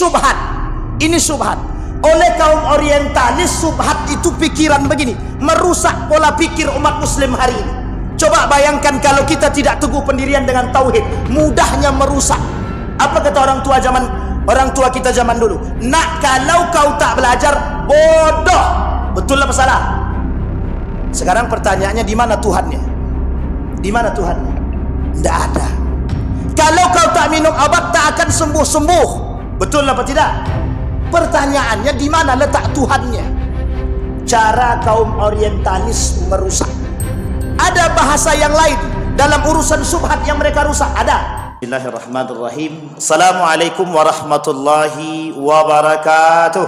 syubhat. Ini syubhat. Oleh kaum orientalis, syubhat itu pikiran begini, merusak pola pikir umat muslim hari ini. Coba bayangkan kalau kita tidak teguh pendirian dengan tauhid, mudahnya merusak. Apa kata orang tua kita zaman dulu? Nak, kalau kau tak belajar, bodoh. Betul apa salah? Sekarang pertanyaannya, di mana Tuhannya? Di mana Tuhannya? Tidak ada. Kalau kau tak minum obat, tak akan sembuh-sembuh. Betul apa tidak? Pertanyaannya, di mana letak Tuhannya? Cara kaum orientalis merusak. Ada bahasa yang lain dalam urusan syubhat yang mereka rusak? Ada. Bismillahirrahmanirrahim. Assalamualaikum warahmatullahi wabarakatuh.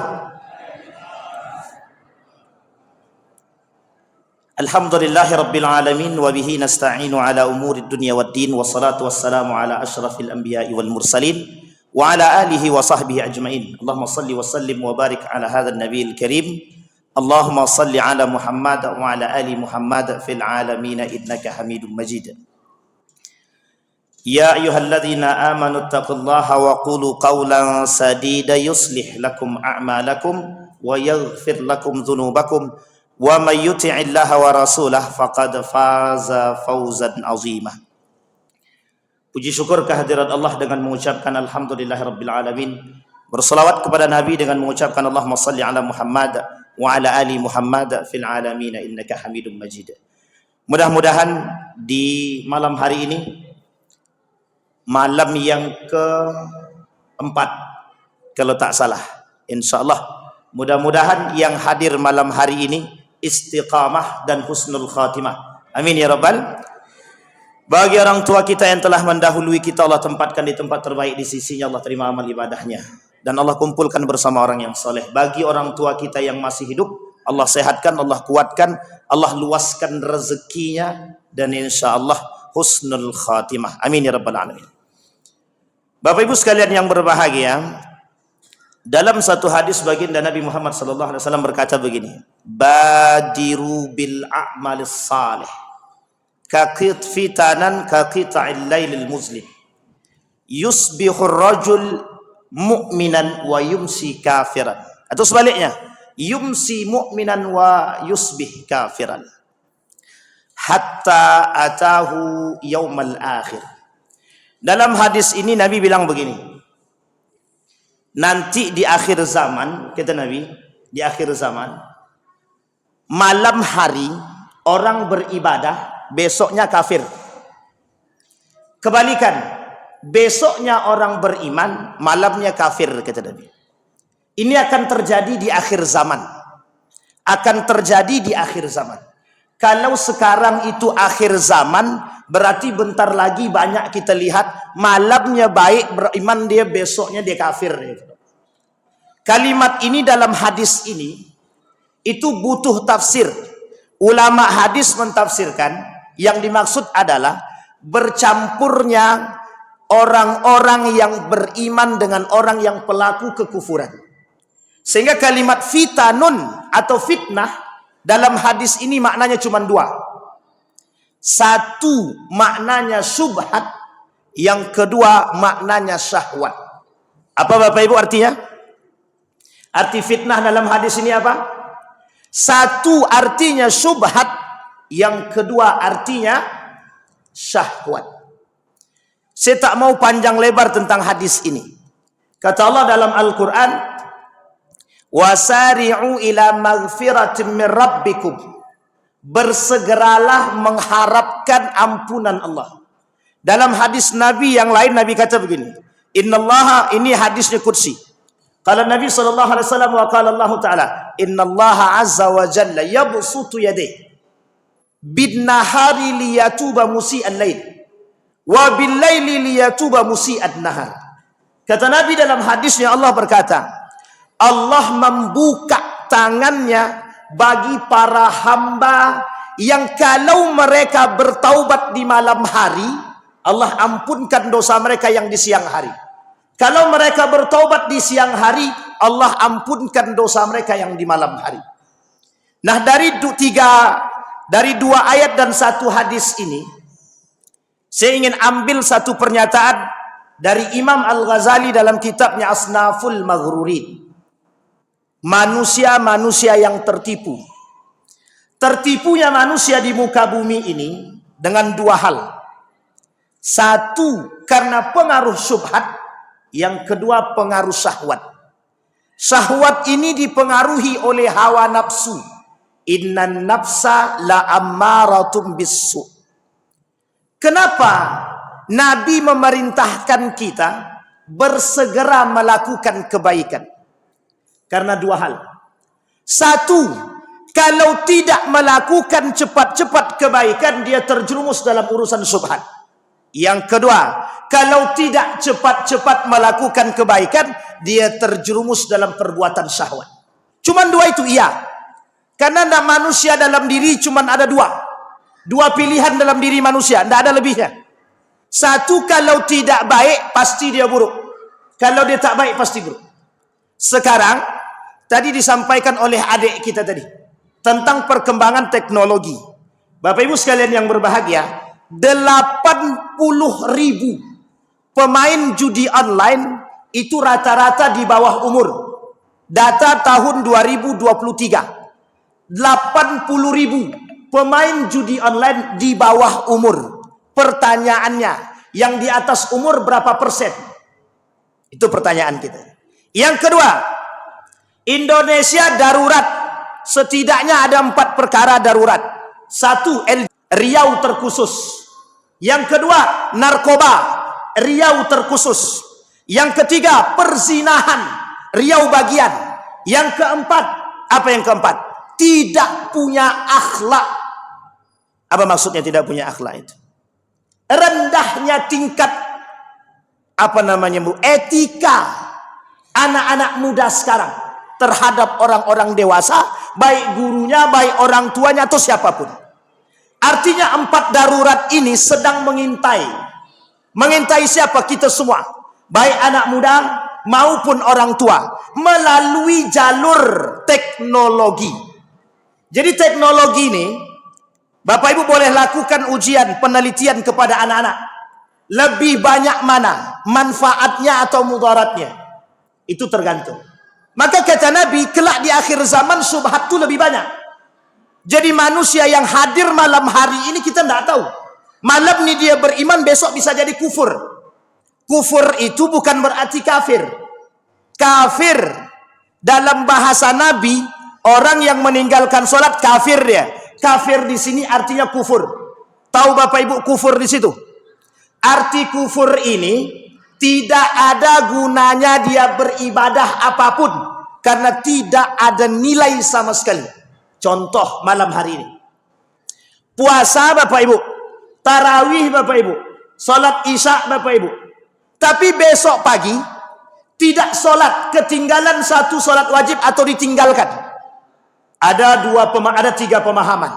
Alhamdulillahi rabbil alamin wa bihi nasta'inu ala umuri dunya waddin, wassalatu wassalamu ala asyrafil anbiya'i wal mursalin wa ala alihi wa sahbihi ajma'in. Allahumma salli wa sallim wa barik ala hadzal nabiyil karim. Allahumma salli ala Muhammad wa ala ali Muhammad fil alamin innaka Hamidum Majid. Ya ayyuhalladzina amanu taqullaha wa qulu qawlan sadida yuslih lakum a'malakum wa yaghfir lakum dhunubakum wa may yuti'illaha wa rasulahu faqad faza fawzan 'azima. Puji syukur kehadirat Allah dengan mengucapkan alhamdulillahirabbil alamin. Berselawat kepada Nabi dengan mengucapkan Allahumma salli ala Muhammad wa ala ali Muhammad fil alamin innaka Hamidum Majid. Mudah-mudahan di malam hari ini, malam yang keempat kalau tak salah, insyaallah, mudah-mudahan yang hadir malam hari ini istiqamah dan husnul khatimah. Amin ya rabbal. Bagi orang tua kita yang telah mendahului kita, Allah tempatkan di tempat terbaik di sisinya, Allah terima amal ibadahnya, dan Allah kumpulkan bersama orang yang soleh. Bagi orang tua kita yang masih hidup, Allah sehatkan, Allah kuatkan, Allah luaskan rezekinya, dan insyaallah husnul khatimah. Amin ya rabbal alamin. Bapak Ibu sekalian yang berbahagia, dalam satu hadis baginda Nabi Muhammad sallallahu alaihi wasallam berkata begini, badiru bil a'malis salih fitanan ka qita'il lailil muzlim yusbihur rajul mu'minan wa yumsi kafiran, atau sebaliknya, yumsi mu'minan wa yusbih kafiran hatta atahu yaumal akhir. Dalam hadis ini Nabi bilang begini, nanti di akhir zaman, kata Nabi, di akhir zaman, malam hari orang beribadah, besoknya kafir. Kebalikan, besoknya orang beriman, malamnya kafir, kata Nabi. Ini akan terjadi di akhir zaman. Akan terjadi di akhir zaman. Kalau sekarang itu akhir zaman, berarti bentar lagi banyak kita lihat malamnya baik beriman dia, besoknya dia kafir. Kalimat ini dalam hadis ini itu butuh tafsir. Ulama hadis mentafsirkan, yang dimaksud adalah bercampurnya orang-orang yang beriman dengan orang yang pelaku kekufuran. Sehingga kalimat fitanun atau fitnah dalam hadis ini maknanya cuma dua. Satu maknanya syubhat, yang kedua maknanya syahwat. Apa Bapak Ibu artinya? Arti fitnah dalam hadis ini apa? Satu artinya syubhat, yang kedua artinya syahwat. Saya tak mau panjang lebar tentang hadis ini. Kata Allah dalam Al-Quran, wasari'u ila maghfiratin min rabbikum, bersegeralah mengharapkan ampunan Allah. Dalam hadis Nabi yang lain, Nabi kata begini, innallaha, ini hadisnya qudsi, qala Nabi sallallahu alaihi wasallam wa qala Allah taala, innallaha azza wa jalla yabsutu yadayhi bin nahari liyatuba musi'al lail wa bil laili liyatuba musi'ad nahar. Kata Nabi dalam hadisnya, Allah berkata, Allah membuka tangannya bagi para hamba yang kalau mereka bertaubat di malam hari, Allah ampunkan dosa mereka yang di siang hari. Kalau mereka bertaubat di siang hari, Allah ampunkan dosa mereka yang di malam hari. Nah, dari dua ayat dan satu hadis ini, saya ingin ambil satu pernyataan dari Imam Al-Ghazali dalam kitabnya Asnaful Maghrurin. Manusia-manusia yang tertipu. Tertipunya manusia di muka bumi ini dengan dua hal. Satu, karena pengaruh syubhat. Yang kedua, pengaruh syahwat. Syahwat ini dipengaruhi oleh hawa nafsu. Innan nafsa la ammaratum bisu. Kenapa Nabi memerintahkan kita bersegera melakukan kebaikan? Karena dua hal. Satu, kalau tidak melakukan cepat-cepat kebaikan, dia terjerumus dalam urusan syubhat. Yang kedua, kalau tidak cepat-cepat melakukan kebaikan, dia terjerumus dalam perbuatan syahwat. Cuman dua itu iya. Karena manusia dalam diri cuman ada dua. Dua pilihan dalam diri manusia, tidak ada lebihnya. Satu, kalau tidak baik, pasti dia buruk. Kalau dia tak baik, pasti buruk. Sekarang, tadi disampaikan oleh adik kita tadi, tentang perkembangan teknologi. Bapak Ibu sekalian yang berbahagia, 80.000 pemain judi online itu rata-rata di bawah umur. Data tahun 2023. 80.000 pemain judi online di bawah umur. Pertanyaannya, yang di atas umur berapa persen? Itu pertanyaan kita. Yang kedua, Indonesia darurat. Setidaknya ada 4 perkara darurat. Satu, Riau terkhusus. Yang kedua, narkoba, Riau terkhusus. Yang ketiga, perzinahan, Riau bagian. Yang keempat, apa yang keempat? Tidak punya akhlak. Apa maksudnya tidak punya akhlak itu? Rendahnya tingkat etika anak-anak muda sekarang terhadap orang-orang dewasa, baik gurunya, baik orang tuanya atau siapapun. Artinya 4 darurat ini sedang mengintai. Mengintai siapa? Kita semua, baik anak muda maupun orang tua, melalui jalur teknologi. Jadi teknologi ini, Bapak Ibu boleh lakukan ujian, penelitian kepada anak-anak. Lebih banyak mana manfaatnya atau mudaratnya? Itu tergantung. Maka kata Nabi, kelak di akhir zaman syubhat itu lebih banyak. Jadi manusia yang hadir malam hari ini kita tidak tahu. Malam ini dia beriman, besok bisa jadi kufur. Kufur itu bukan berarti kafir. Kafir dalam bahasa Nabi, orang yang meninggalkan sholat kafir dia. Kafir di sini artinya kufur. Tahu Bapak Ibu kufur di situ? Arti kufur ini tidak ada gunanya dia beribadah apapun karena tidak ada nilai sama sekali. Contoh malam hari ini. Puasa Bapak Ibu, tarawih Bapak Ibu, salat Isya Bapak Ibu. Tapi besok pagi tidak salat, ketinggalan satu salat wajib atau ditinggalkan. Ada 3 pemahaman.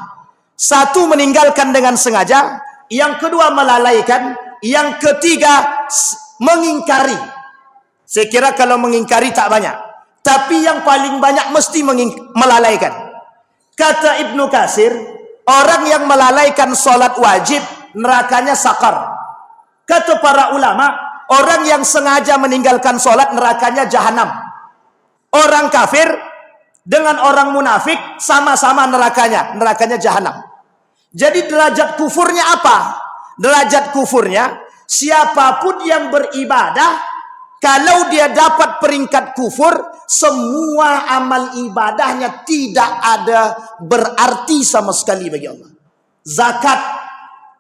Satu, meninggalkan dengan sengaja. Yang kedua, melalaikan. Yang ketiga, mengingkari. Saya kira kalau mengingkari tak banyak. Tapi yang paling banyak mesti melalaikan. Kata Ibnu Katsir, orang yang melalaikan sholat wajib, nerakanya sakar. Kata para ulama, orang yang sengaja meninggalkan sholat, nerakanya jahanam. Orang kafir dengan orang munafik sama-sama nerakanya jahanam. Jadi derajat kufurnya apa? Derajat kufurnya, siapapun yang beribadah, kalau dia dapat peringkat kufur, semua amal ibadahnya tidak ada berarti sama sekali bagi Allah. Zakat,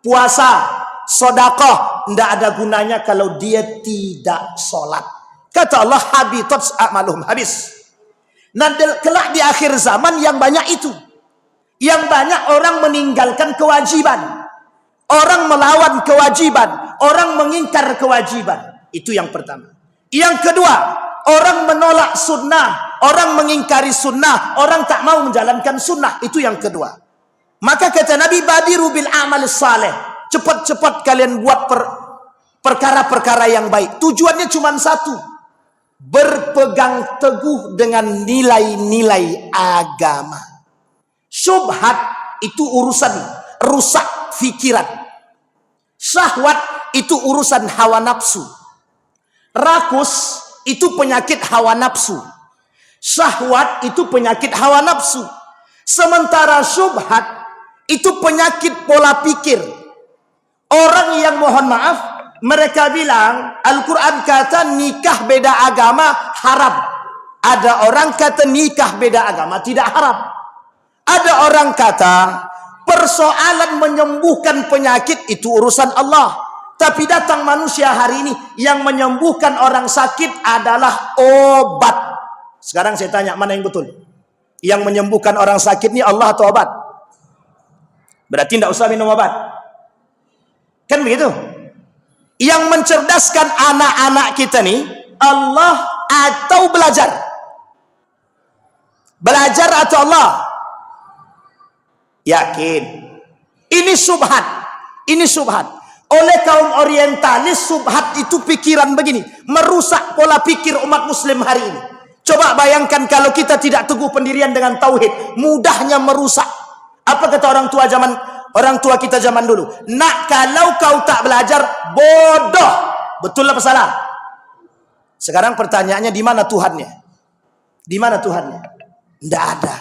puasa, sedekah tidak ada gunanya kalau dia tidak sholat. Kata Allah, habitat a'maluhum, habis. Nah, kelak di akhir zaman yang banyak itu. Yang banyak orang meninggalkan kewajiban. Orang melawan kewajiban. Orang mengingkar kewajiban. Itu yang pertama. Yang kedua, orang menolak sunnah. Orang mengingkari sunnah. Orang tak mau menjalankan sunnah. Itu yang kedua. Maka kata Nabi, badiru bil amal saleh. Cepat-cepat kalian buat perkara-perkara yang baik. Tujuannya cuma satu. Berpegang teguh dengan nilai-nilai agama. Syubhat itu urusan rusak fikiran. Syahwat itu urusan hawa nafsu. Rakus itu penyakit hawa nafsu. Syahwat itu penyakit hawa nafsu. Sementara syubhat itu penyakit pola pikir. Orang yang, mohon maaf, mereka bilang Al-Quran kata nikah beda agama haram. Ada orang kata nikah beda agama tidak haram. Ada orang kata persoalan menyembuhkan penyakit itu urusan Allah. Tapi datang manusia hari ini yang menyembuhkan orang sakit adalah obat. Sekarang saya tanya, mana yang betul? Yang menyembuhkan orang sakit ini Allah atau obat? Berarti tidak usah minum obat. Kan begitu? Yang mencerdaskan anak-anak kita nih Allah atau belajar? Belajar atau Allah? Yakin. Ini subhat. Ini subhat. Oleh kaum orientalis, subhat itu pikiran begini, merusak pola pikir umat muslim hari ini. Coba bayangkan kalau kita tidak teguh pendirian dengan tauhid, mudahnya merusak. Apa kata orang tua kita zaman dulu? Nak, kalau kau tak belajar, bodoh. Betul apa salah? Sekarang pertanyaannya, di mana Tuhannya? Di mana Tuhannya? Tidak ada.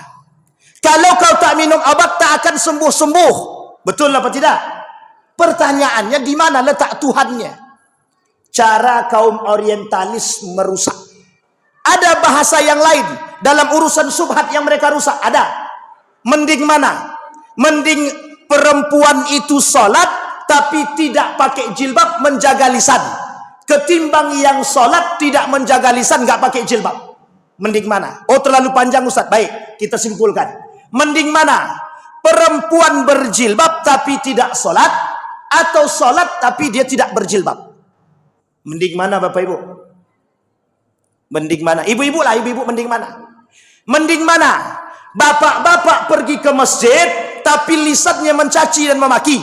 Kalau kau tak minum obat, tak akan sembuh-sembuh. Betul apa tidak? Pertanyaannya, di mana letak Tuhannya? Cara kaum orientalis merusak. Ada bahasa yang lain dalam urusan subhat yang mereka rusak. Ada. Mending mana? Mending perempuan itu sholat tapi tidak pakai jilbab, menjaga lisan, ketimbang yang sholat tidak menjaga lisan, nggak pakai jilbab. Mending mana? Oh, terlalu panjang Ustaz. Baik, kita simpulkan. Mending mana? Perempuan berjilbab tapi tidak sholat, atau sholat tapi dia tidak berjilbab? Mending mana Bapak Ibu? Mending mana? Ibu-ibu lah, ibu-ibu mending mana? Mending mana? Bapak-bapak pergi ke masjid tapi lisannya mencaci dan memaki,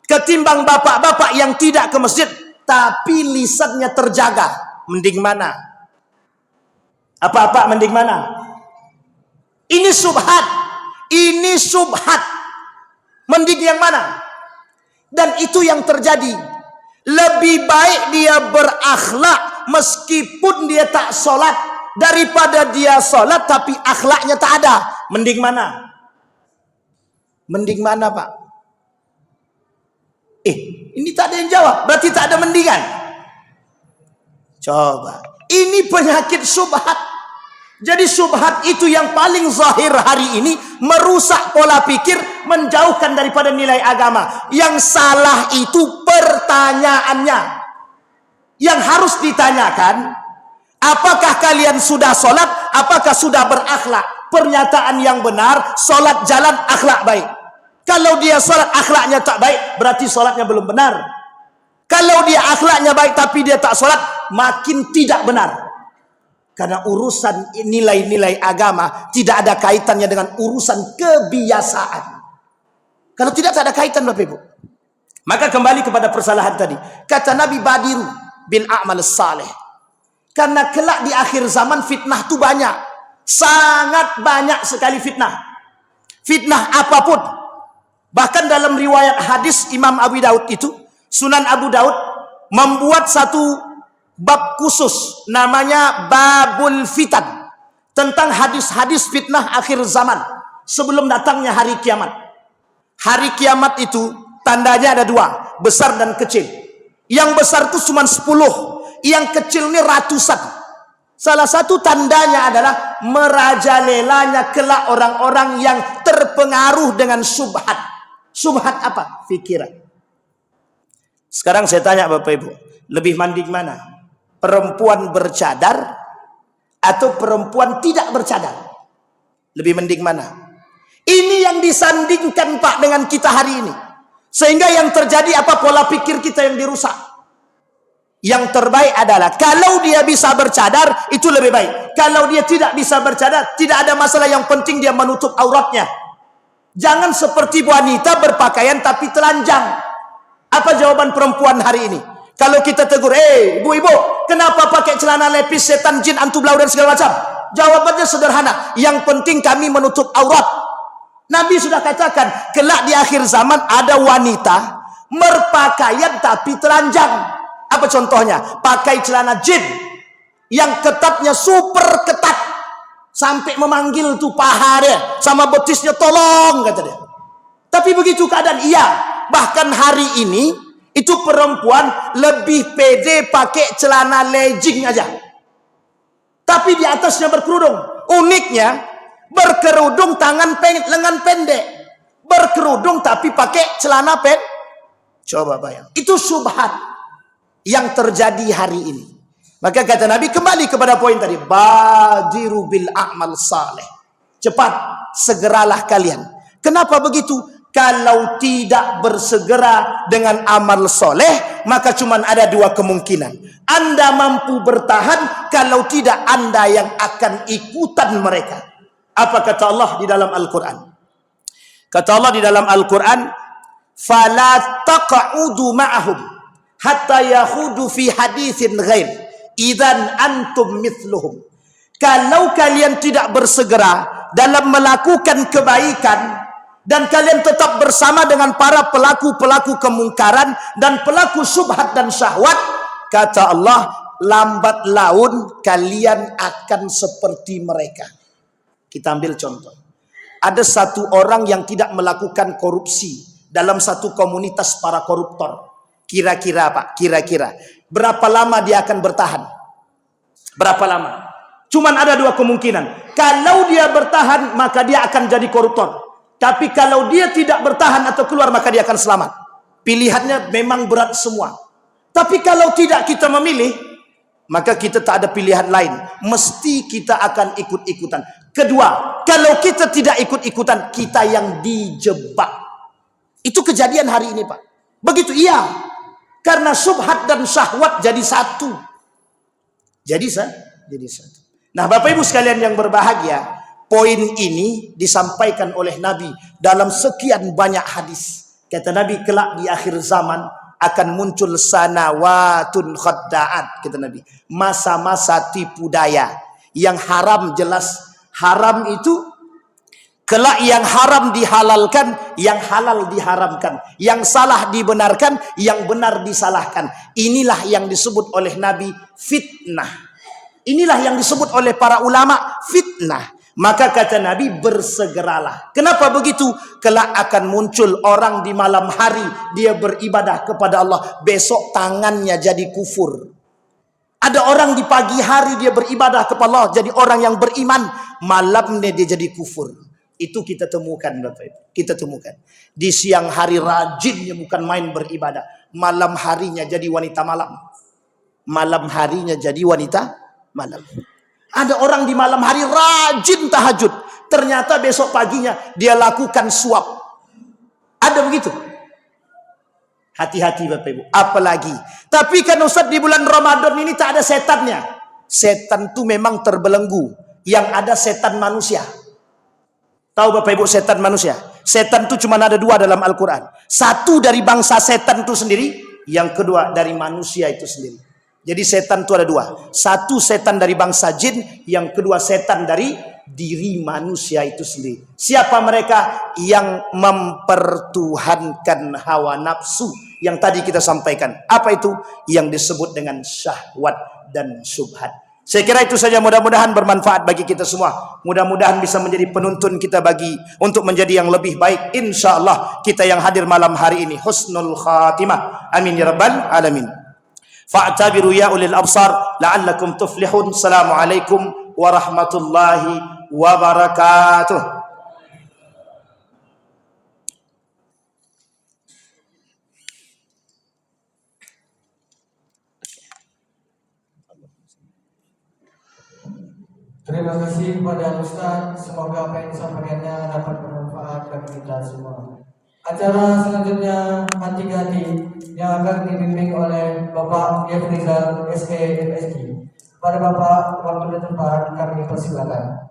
ketimbang bapak-bapak yang tidak ke masjid tapi lisannya terjaga. Mending mana? Apa-apa mending mana? Ini subhat. Ini subhat. Mending yang mana? Dan itu yang terjadi. Lebih baik dia berakhlak meskipun dia tak sholat, daripada dia sholat tapi akhlaknya tak ada. Mending mana? Mending mana Pak? Ini tak ada yang jawab. Berarti tak ada mendingan. Coba. Ini penyakit subhat. Jadi subhat itu yang paling zahir hari ini, merusak pola pikir, menjauhkan daripada nilai agama. Yang salah itu pertanyaannya. Yang harus ditanyakan, apakah kalian sudah sholat? Apakah sudah berakhlak? Pernyataan yang benar, sholat jalan, akhlak baik. Kalau dia sholat akhlaknya tak baik, berarti sholatnya belum benar. Kalau dia akhlaknya baik tapi dia tak sholat, makin tidak benar. Karena urusan nilai-nilai agama tidak ada kaitannya dengan urusan kebiasaan. Kalau tidak, tak ada kaitan Bapak Ibu. Maka kembali kepada persalahan tadi. Kata Nabi, badiru bil a'mal salih. Karena kelak di akhir zaman fitnah itu banyak. Sangat banyak sekali fitnah. Fitnah apapun. Bahkan dalam riwayat hadis Imam Abu Daud itu, Sunan Abu Daud membuat satu bab khusus namanya Babul Fitan, tentang hadis-hadis fitnah akhir zaman sebelum datangnya hari kiamat. Hari kiamat itu tandanya ada dua, besar dan kecil. Yang besar itu cuma 10, yang kecil ini ratusan. Salah satu tandanya adalah merajalelanya kelak orang-orang yang terpengaruh dengan subhat. Subhat apa? Fikiran. Sekarang saya tanya Bapak Ibu, lebih mending mana? Perempuan bercadar atau perempuan tidak bercadar? Lebih mending mana? Ini yang disandingkan Pak dengan kita hari ini. Sehingga yang terjadi apa? Pola pikir kita yang dirusak. Yang terbaik adalah kalau dia bisa bercadar, itu lebih baik. Kalau dia tidak bisa bercadar, tidak ada masalah, yang penting dia menutup auratnya. Jangan seperti wanita berpakaian tapi telanjang. Apa jawaban perempuan hari ini? Kalau kita tegur, ibu-ibu, kenapa pakai celana lepis, setan, jin, antu blau dan segala macam? Jawabannya sederhana, yang penting kami menutup aurat. Nabi sudah katakan, kelak di akhir zaman ada wanita berpakaian tapi telanjang. Apa contohnya? Pakai celana jin yang ketatnya super ketat, sampai memanggil tuh paha dia sama betisnya, tolong kata dia. Tapi begitu keadaan, iya. Bahkan hari ini itu perempuan lebih pede pakai celana legging aja, tapi di atasnya berkerudung. Uniknya, berkerudung lengan pendek, berkerudung tapi pakai celana pendek. Coba bayang, itu syubhat yang terjadi hari ini. Maka kata Nabi, kembali kepada poin tadi, badiru bil a'mal saleh. Cepat, segeralah kalian. Kenapa begitu? Kalau tidak bersegera dengan amal soleh, maka cuma ada dua kemungkinan. Anda mampu bertahan, kalau tidak Anda yang akan ikutan mereka. Apa kata Allah di dalam Al-Quran? Kata Allah di dalam Al-Quran, فَلَا تَقْعُدُوا مَعَهُمْ حَتَّى يَخُوضُوا فِي حَدِيثٍ غَيْرٍ إِذًا أَنْتُمْ مِثْلُهُمْ. Kalau kalian tidak bersegera dalam melakukan kebaikan, dan kalian tetap bersama dengan para pelaku-pelaku kemungkaran dan pelaku syubhat dan syahwat, kata Allah, lambat laun kalian akan seperti mereka. Kita ambil contoh. Ada satu orang yang tidak melakukan korupsi dalam satu komunitas para koruptor. Kira-kira Pak, kira-kira berapa lama dia akan bertahan? Berapa lama? Cuman ada dua kemungkinan. Kalau dia bertahan, maka dia akan jadi koruptor. Tapi kalau dia tidak bertahan atau keluar, maka dia akan selamat. Pilihannya memang berat semua. Tapi kalau tidak kita memilih, maka kita tak ada pilihan lain. Mesti kita akan ikut-ikutan. Kedua, kalau kita tidak ikut-ikutan, kita yang dijebak. Itu kejadian hari ini Pak. Begitu, iya. Karena syubhat dan syahwat jadi satu. Jadi satu. Nah Bapak Ibu sekalian yang berbahagia, poin ini disampaikan oleh Nabi dalam sekian banyak hadis. Kata Nabi, kelak di akhir zaman akan muncul sanawatun khadda'at. Kata Nabi, masa-masa tipu daya. Yang haram jelas haram itu, kelak yang haram dihalalkan, yang halal diharamkan, yang salah dibenarkan, yang benar disalahkan. Inilah yang disebut oleh Nabi fitnah. Inilah yang disebut oleh para ulama fitnah. Maka kata Nabi, bersegeralah. Kenapa begitu? Kelak akan muncul orang di malam hari, dia beribadah kepada Allah, besok tangannya jadi kufur. Ada orang di pagi hari dia beribadah kepada Allah, jadi orang yang beriman, malamnya dia jadi kufur. Itu kita temukan Bapak Ibu. Kita temukan. Di siang hari rajinnya bukan main beribadah, malam harinya jadi wanita malam. Malam harinya jadi wanita malam. Ada orang di malam hari rajin tahajud, ternyata besok paginya dia lakukan suap. Ada begitu. Hati-hati Bapak Ibu. Apalagi. Tapi kan Ustaz, di bulan Ramadan ini tak ada setannya. Setan itu memang terbelenggu. Yang ada setan manusia. Tahu Bapak Ibu setan manusia? Setan itu cuma ada dua dalam Al-Quran. Satu dari bangsa setan itu sendiri, yang kedua dari manusia itu sendiri. Jadi setan itu ada dua. Satu setan dari bangsa jin, yang kedua setan dari diri manusia itu sendiri. Siapa mereka? Yang mempertuhankan hawa nafsu yang tadi kita sampaikan. Apa itu? Yang disebut dengan syahwat dan syubhat. Saya kira itu saja, mudah-mudahan bermanfaat bagi kita semua. Mudah-mudahan bisa menjadi penuntun kita untuk menjadi yang lebih baik. InsyaAllah kita yang hadir malam hari ini husnul khatimah. Amin ya rabbal alamin. Fa'tabiru ya ulil absar la'allakum tuflihun. Assalamualaikum warahmatullahi wabarakatuh. Terima kasih kepada Ustaz. Semoga apa yang disampaikannya dapat bermanfaat bagi kita semua. Acara selanjutnya hati-hati yang akan dibimbing oleh Bapak Yefrizal SE MSG. Pada Bapak, waktu dan tempat kami persilakan.